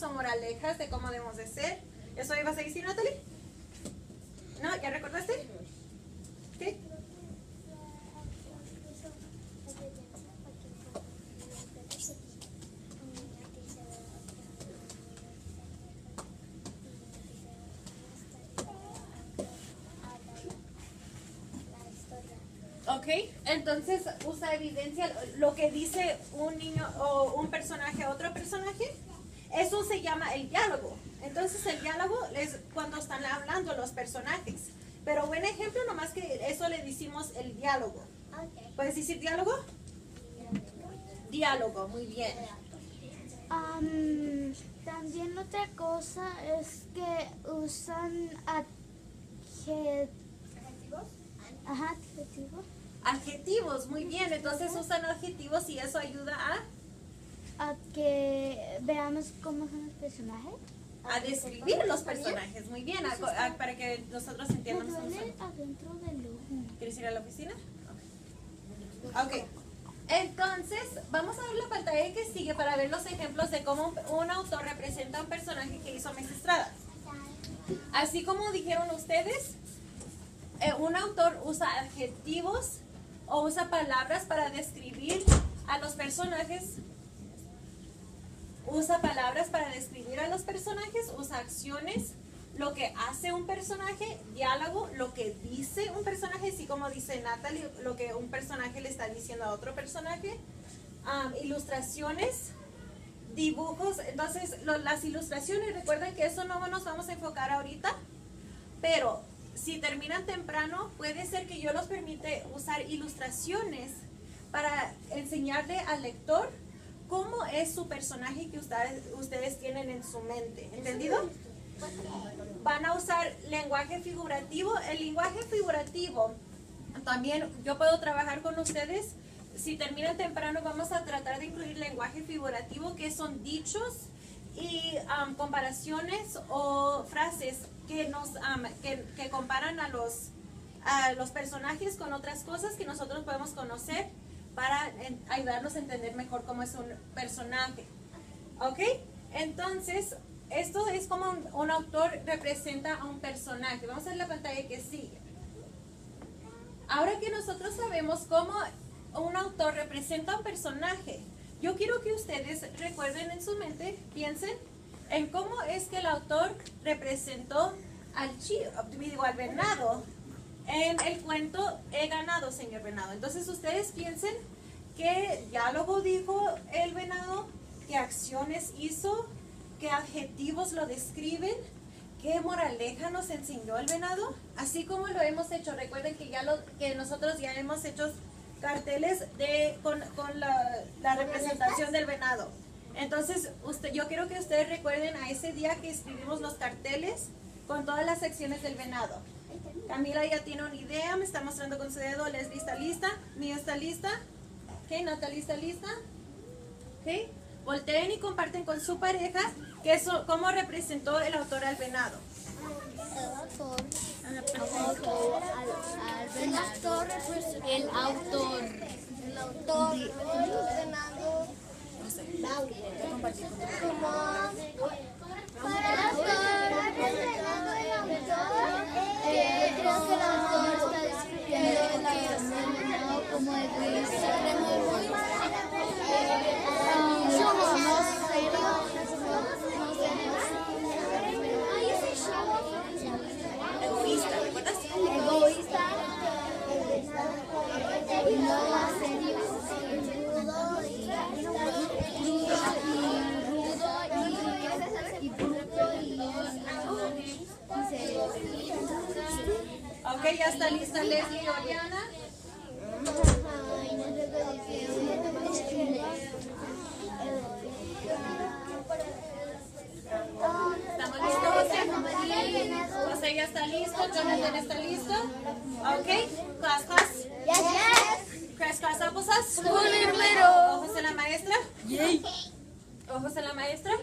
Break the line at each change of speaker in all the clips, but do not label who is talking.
o moralejas de cómo debemos de ser. ¿Eso ibas a decir, Natalie? ¿No? ¿Ya recordaste? ¿Qué? Ok, entonces usa evidencia, lo que dice un niño o un personaje a otro personaje, eso se llama el diálogo. Entonces el diálogo es cuando están hablando los personajes. Pero buen ejemplo, nomás que eso le decimos el diálogo. ¿Puedes decir diálogo? Diálogo, muy bien.
También otra cosa es que usan adjetivos.
Adjetivos, muy bien. Entonces usan adjetivos y eso ayuda
A que veamos cómo son los personajes.
a describir los personajes. Muy bien, para que nosotros entiendamos cómo son.
Adentro del ojo.
¿Quieres ir a la oficina? Ok. Entonces, vamos a ver la pantalla que sigue para ver los ejemplos de cómo un autor representa a un personaje que hizo Miss Estrada. Así como dijeron ustedes, un autor usa adjetivos o usa palabras para describir a los personajes. Usa palabras para describir a los personajes, usa acciones, lo que hace un personaje, diálogo, lo que dice un personaje, así como dice Natalie, lo que un personaje le está diciendo a otro personaje, ilustraciones, dibujos. Entonces las ilustraciones, recuerden que eso no nos vamos a enfocar ahorita, pero si terminan temprano, puede ser que yo los permite usar ilustraciones para enseñarle al lector cómo es su personaje que ustedes tienen en su mente. ¿Entendido? Van a usar lenguaje figurativo. El lenguaje figurativo, también yo puedo trabajar con ustedes. Si terminan temprano, vamos a tratar de incluir lenguaje figurativo, que son dichos y comparaciones o frases que que comparan a los personajes con otras cosas que nosotros podemos conocer para ayudarnos a entender mejor cómo es un personaje. ¿Ok? Entonces, esto es como un autor representa a un personaje. Vamos a ver la pantalla que sigue. Ahora que nosotros sabemos cómo un autor representa a un personaje, yo quiero que ustedes recuerden en su mente, piensen en cómo es que el autor representó al venado en el cuento He ganado, señor venado. Entonces ustedes piensen qué diálogo dijo el venado, qué acciones hizo, qué adjetivos lo describen, qué moraleja nos enseñó el venado, así como lo hemos hecho. Recuerden que nosotros ya hemos hecho carteles con la representación del venado. Entonces yo quiero que ustedes recuerden a ese día que escribimos los carteles con todas las secciones del venado. Camila ya tiene una idea, me está mostrando con su dedo. Leslie está lista, Mía está lista, ok, Natalie está lista, ok. Volteen y comparten con su pareja cómo representó el autor al venado.
El autor.
Egoísta, ¿recuerdas? Ok, ya está lista Leslie y Oriana. ¿Estamos listos, José? José ya está listo, Jonathan está listo. Ok, class. Class, applesauce. Ojos en la maestra.
Yay.
Ojos en la maestra.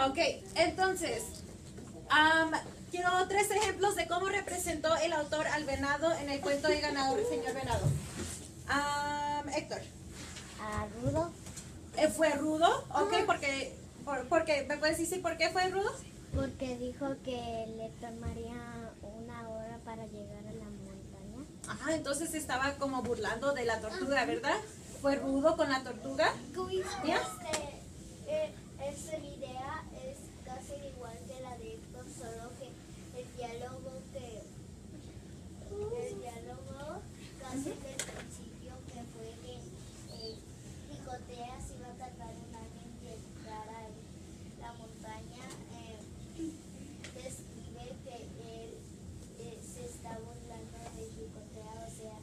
Ok, entonces, quiero 3 ejemplos de cómo representó el autor al venado en el cuento de ganador, señor venado. Héctor.
Rudo.
Fue rudo, ok, porque Porque, ¿me puedes decir por qué fue rudo?
Porque dijo que le tomaría 1 hora para llegar a la montaña.
Ajá, entonces estaba como burlando de la tortuga, ¿verdad? Fue rudo con la tortuga. ¿Ya?
Esta idea es casi igual que la de Héctor, solo que el diálogo casi del principio que fue que Nicotea se iba a tardar un año en llegar a la montaña, describe que él se está burlando de Nicotea, o sea,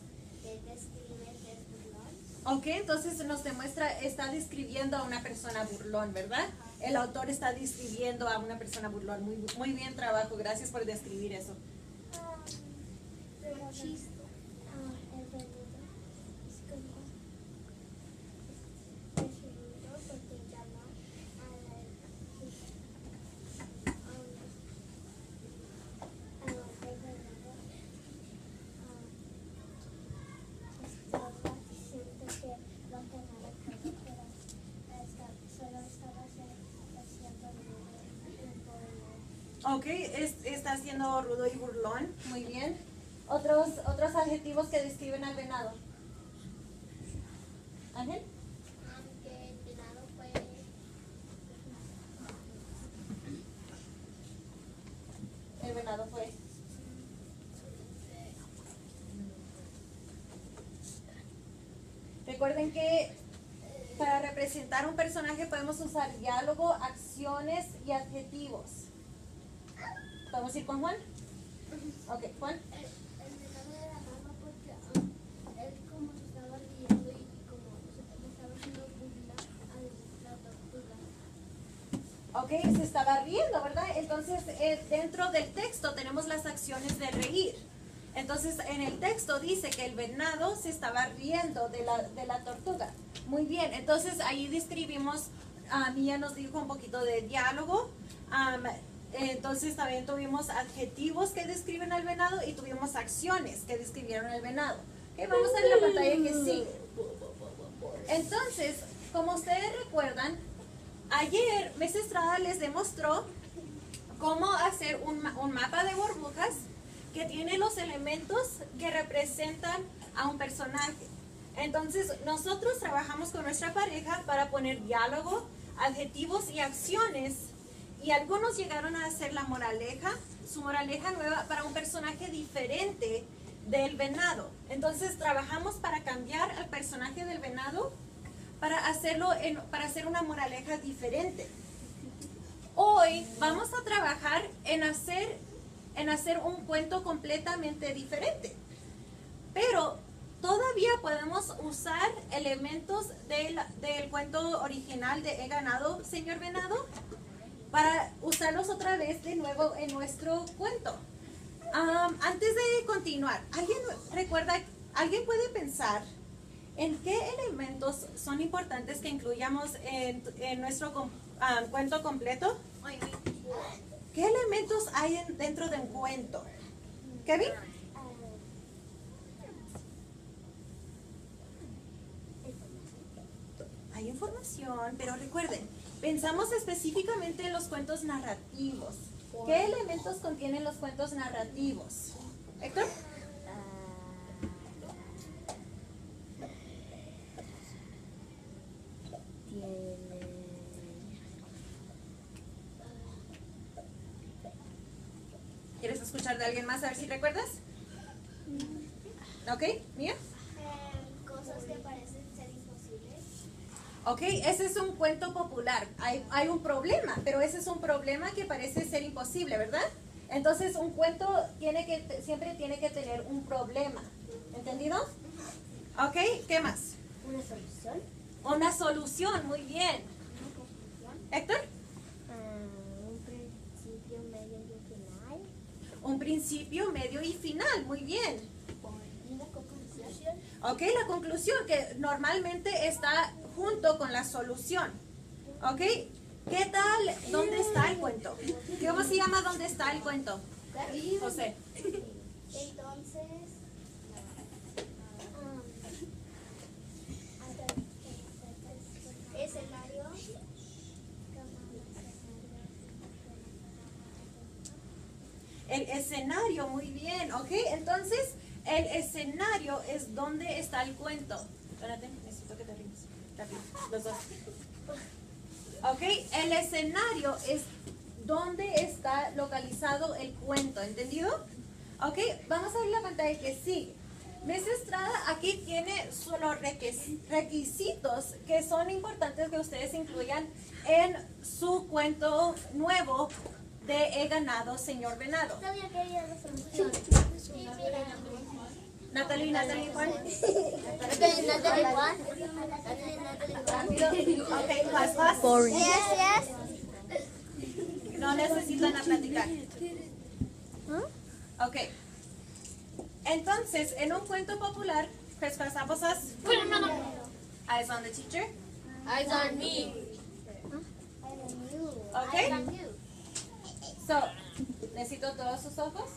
que él describe que es burlón.
Ok, entonces nos demuestra, está describiendo a una persona burlón, ¿verdad? El autor está describiendo a una persona burlón. Muy, muy bien trabajo, gracias por describir eso.
El chiste, el veludo es como el veludo porque llama a la estaba diciendo que lo que no le pero solo estaba haciendo un
Ok, está siendo rudo y burlón, muy bien. Otros adjetivos que describen al venado. Ángel.
aunque el venado fue
El venado fue. Recuerden que para representar un personaje podemos usar diálogo, acciones y adjetivos. ¿Podemos ir con Juan? Ok, Juan.
el venado de la mano porque él como se estaba riendo y como se estaba haciendo burla a la tortuga.
Ok, se estaba riendo, ¿verdad? Entonces, dentro del texto tenemos las acciones de reír. Entonces, en el texto dice que el venado se estaba riendo de la tortuga. Muy bien, entonces ahí describimos, Mía nos dijo un poquito de diálogo. Entonces también tuvimos adjetivos que describen al venado y tuvimos acciones que describieron al venado. Ok, vamos a ver la pantalla que sigue. Entonces, como ustedes recuerdan, ayer Miss Estrada les demostró cómo hacer un mapa de burbujas que tiene los elementos que representan a un personaje. Entonces, nosotros trabajamos con nuestra pareja para poner diálogo, adjetivos y acciones. Y algunos llegaron a hacer la moraleja, su moraleja nueva para un personaje diferente del venado. Entonces, trabajamos para cambiar al personaje del venado para hacerlo para hacer una moraleja diferente. Hoy vamos a trabajar en hacer un cuento completamente diferente. Pero todavía podemos usar elementos del cuento original de He ganado, señor venado, para usarlos otra vez de nuevo en nuestro cuento. Antes de continuar, ¿alguien puede pensar en qué elementos son importantes que incluyamos en nuestro cuento completo? ¿Qué elementos hay dentro de un cuento? ¿Kevin? Hay información, pero recuerden, pensamos específicamente en los cuentos narrativos. ¿Qué elementos contienen los cuentos narrativos? ¿Héctor? ¿Quieres escuchar de alguien más a ver si recuerdas? ¿Ok? ¿Mía?
Cosas que parecen ser imposibles.
Ok, ese es un cuento popular. Hay un problema, pero ese es un problema que parece ser imposible, ¿verdad? Entonces, un cuento siempre tiene que tener un problema. ¿Entendido? Ok, ¿qué más?
Una solución.
Una solución, muy bien.
Una conclusión.
¿Héctor?
Un principio, medio y final.
Un principio, medio y final, muy bien.
Una conclusión.
Ok, la conclusión que normalmente está junto con la solución. Ok, ¿qué tal? ¿Dónde está el cuento? ¿Cómo se llama dónde está el cuento? José.
Entonces, escenario,
El escenario, muy bien, ¿ok? Entonces, el escenario es donde está el cuento. Espérate, necesito que te rimes. Rápido, los dos. ¿Ok? El escenario es donde está localizado el cuento, ¿entendido? ¿Ok? Vamos a ver la pantalla que sigue. Miss Estrada aquí tiene los requisitos que son importantes que ustedes incluyan en su cuento nuevo de He ganado, señor Venado.
Todavía quería la solución. Sí, mira.
Natalie, Juan.
Natalie Juan.
Ok, vas.
Yes.
No necesitan a platicar. Ok. Entonces, en un cuento popular, pasamos a Eyes on the teacher.
Eyes on me.
Ok. So, necesito todos sus ojos.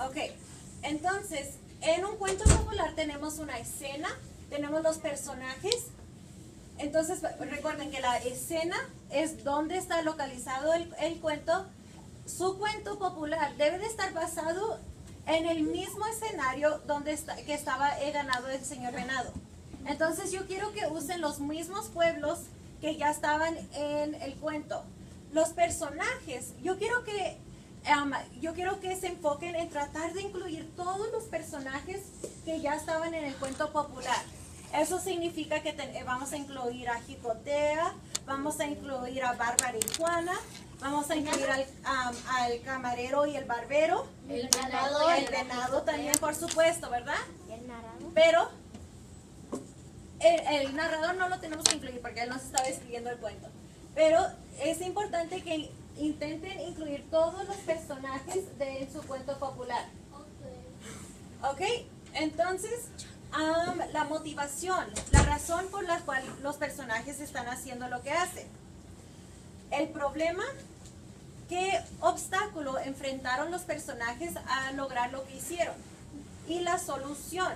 Ok. Entonces, en un cuento popular tenemos una escena, tenemos los personajes. Entonces, recuerden que la escena es donde está localizado el cuento. Su cuento popular debe de estar basado en el mismo escenario que estaba He ganado el señor Venado. Entonces yo quiero que usen los mismos pueblos que ya estaban en el cuento. Los personajes, yo quiero que se enfoquen en tratar de incluir todos los personajes que ya estaban en el cuento popular. Eso significa que vamos a incluir a Jicotea, vamos a incluir a Bárbara y Juana, vamos a incluir al camarero y el barbero.
El
venado también, por supuesto, ¿verdad?
¿El narrador?
Pero el narrador no lo tenemos que incluir porque él nos estaba escribiendo el cuento. Pero es importante que intenten incluir todos los personajes de su cuento popular. ¿Ok? Entonces, la motivación, la razón por la cual los personajes están haciendo lo que hacen. El problema, qué obstáculo enfrentaron los personajes a lograr lo que hicieron. Y la solución,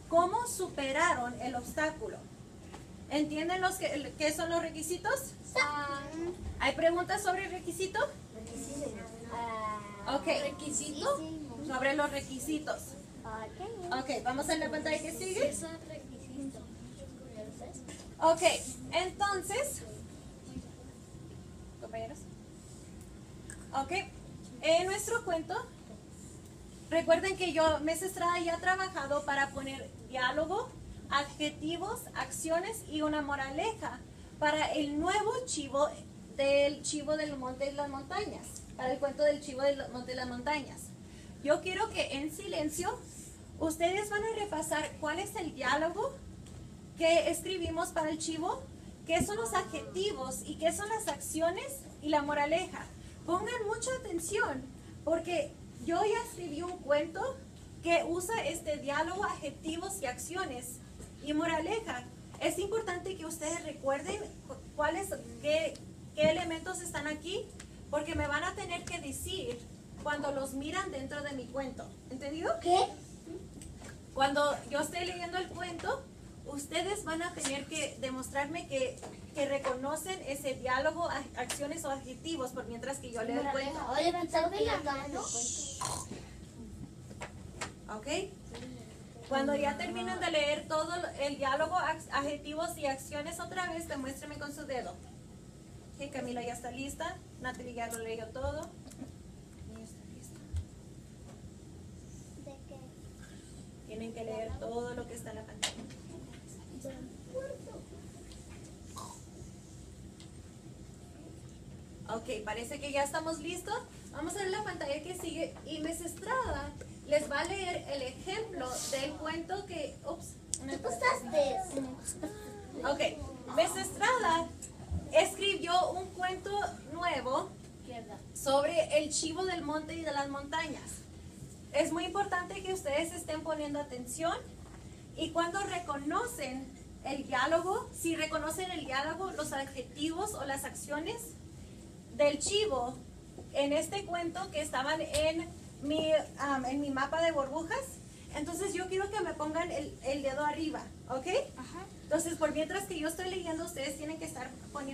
cómo superaron el obstáculo. ¿Entienden qué son los requisitos? ¿Hay preguntas sobre el requisito? Ok.
¿Requisito?
Sobre los requisitos. Ok, vamos a la pantalla que sigue. Ok, entonces, compañeros. Ok, en nuestro cuento, recuerden que Miss Estrada ya ha trabajado para poner diálogo, adjetivos, acciones y una moraleja para el nuevo chivo del Monte de las Montañas, para el cuento del chivo del Monte de las Montañas. Yo quiero que en silencio ustedes van a repasar cuál es el diálogo que escribimos para el chivo, qué son los adjetivos y qué son las acciones y la moraleja. Pongan mucha atención porque yo ya escribí un cuento que usa este diálogo, adjetivos y acciones y moraleja. Es importante que ustedes recuerden qué elementos están aquí porque me van a tener que decir cuando los miran dentro de mi cuento. ¿Entendido?
¿Qué?
Cuando yo esté leyendo el cuento, ustedes van a tener que demostrarme que reconocen ese diálogo, acciones o adjetivos por mientras que yo leo el cuento.
Oye, pensaba que ya ganó.
¿Ok? Cuando ya terminen de leer todo el diálogo, adjetivos y acciones otra vez, demuéstrenme con su dedo. Ok, Camila ya está lista. Natalie ya lo leyó todo. Ya está lista.
¿De qué?
Tienen que leer todo lo que está en la pantalla. Ok, parece que ya estamos listos. Vamos a ver la pantalla que sigue y Miss Estrada les va a leer el ejemplo del cuento que... Ups.
¿Qué pasaste?
Ok, Miss Estrada escribió un cuento nuevo sobre el chivo del monte y de las montañas. Es muy importante que ustedes estén poniendo atención y cuando reconocen el diálogo, si reconocen el diálogo, los adjetivos o las acciones del chivo en este cuento que estaban en mi mapa de burbujas, entonces yo quiero que me pongan el dedo arriba, ¿ok? Entonces, por mientras que yo estoy leyendo, ustedes tienen que estar poniendo